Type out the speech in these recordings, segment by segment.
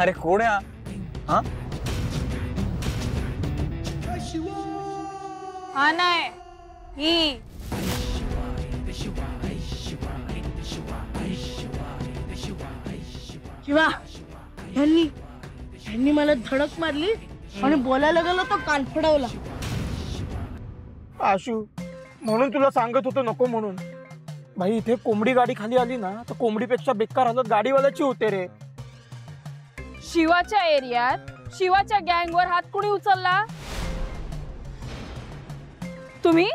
अरे कोण आहे हा? हा नाही ही शिवा ह्यांनी मला धडक मारली आणि बोलायला गेलो तो कान फडवला. आशू म्हणून तुला सांगत होतो नको म्हणून. भाई इथे कोंबडी गाडी खाली आली ना तर कोंबडीपेक्षा बेकार हालत गाडीवाल्याची होते रे. शिवाच्या एरियात शिवाच्या गँगवर हात कुणी उचलला? तुम्ही?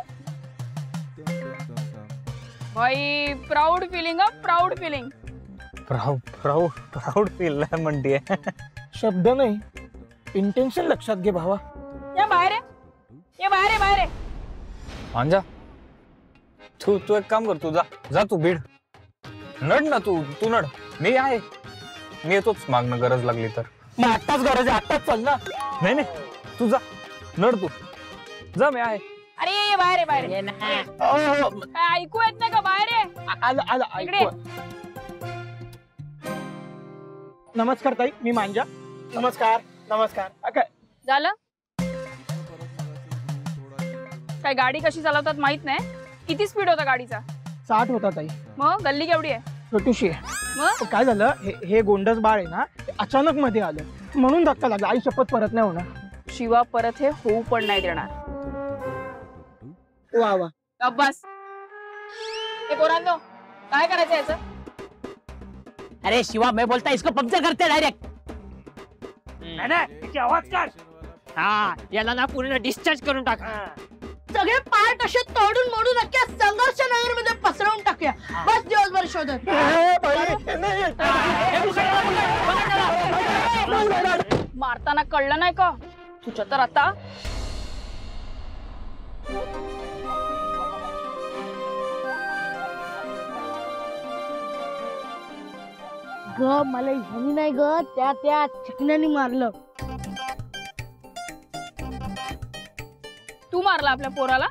भाई proud feeling proud feeling. Proud feel म्हणते. शब्द नाही इंटेन्शन लक्षात घे भावा. या बाहेर आहे, ये बाहेर आहे, बाहेर आहे. अंजा तू एक काम कर, तू जा तू बीड नड ना, तू नड. मी आहे, मी येतोच मागणं गरज लागली तर. मग आत्ताच गरज आहे, आत्ताच चल ना. नाही तू जा नड, तू जा, मी आहे. अरे ये बाहेर आहे, बाहेर आहे. काय ऐकू येत नाही का? बाहेर आहे. आला इकडे. नमस्कार ताई, मी मांजा. नमस्कार. काय झालं? काय गाडी कशी चालवतात माहित नाही? किती स्पीड होता गाडीचा? 60 होता ताई. मग गल्ली केवढी आहे? छोटीशी आहे. मग काय झालं, हे गोंडस बाळ आहे ना, अचानक मध्ये आलं म्हणून धक्का लागला. आई शपथ परत नाही होणार. शिवा परत हे होऊ पण नाही देणार. वा वा. अब्बास हे पोरांनो काय करायचं याचं? अरे शिवा मैं बोलता इसको पंक्चर करते डायरेक्ट. आवाज काढ. हा याला ना पूर्ण डिस्चार्ज करून टाक. सगळे पार्ट असे तोडून मोडून अख्ख्या संघर्ष नगर मध्ये पसरवून टाकूया. बस दिवसभर शोधत. मारताना कळलं नाही का तुझ्या? तर आता ग मला ह्यानी नाही ग, त्या चिकन्यानी मारलं. तू मारला आपल्या पोराला?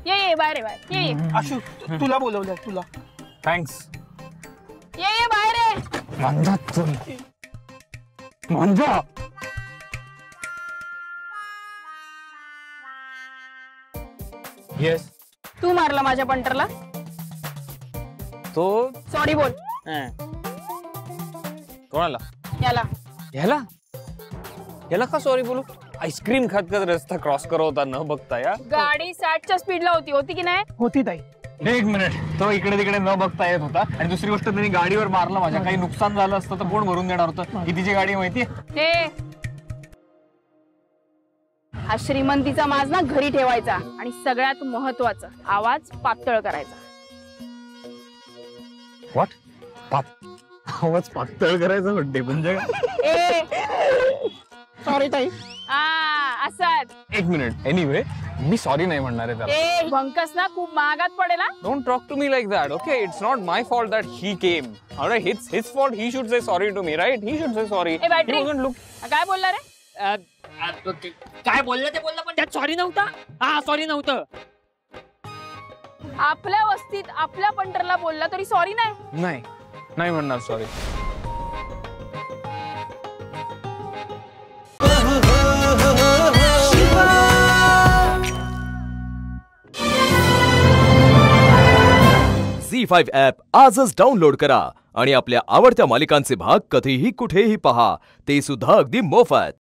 ये बाहेर आहे, बाहेर ये. आशू तुला बोलवलं तुला. थँक्स. ये बाहेर आहे. मांजा येस. तू मारला माझ्या पंटरला? तो सॉरी बोल. कोणाला? याला का सॉरी बोलू? आईस्क्रीम खात रस्ता क्रॉस करवता न बघता या. गाडी 60च्या स्पीडला होती की नाही? होती ताई. एक मिनिट, तो इकडे तिकडे न बघता येत होता. आणि दुसरी गोष्ट, त्यांनी गाडीवर मारलं माझ्या. काही नुकसान झालं असतं तर कोण भरून देणार होतं? कितीची गाडी माहिती? हा श्रीमंतीचा माज ना घरी ठेवायचा आणि सगळ्यात महत्वाचं आवाज पातळ करायचा. व्हॉट? आवाज पातळ करायचा म्हणते म्हणजे? सॉरी ताई. असंच. एक मिनिट, एनिवे मी सॉरी नाही म्हणणार आहे त्याला. भंकस ना खूप महागात पडेल. Don't talk to me like that, okay? It's not my fault that he came. Alright, it's his fault. He should say sorry to me, right? He should say sorry. काय बोलला रे? काय बोललं ते बोललं, पण त्यात सॉरी नव्हता. हा सॉरी नव्हतं. आपल्या वस्तीत आपल्या पंटरला बोलला तरी सॉरी नाही? नाही म्हणणार सॉरी. झी5 ॲप आजच डाउनलोड करा आणि आपल्या आवडत्या मालिकांचे भाग कधीही कुठेही पहा, ते सुद्धा अगदी मोफत.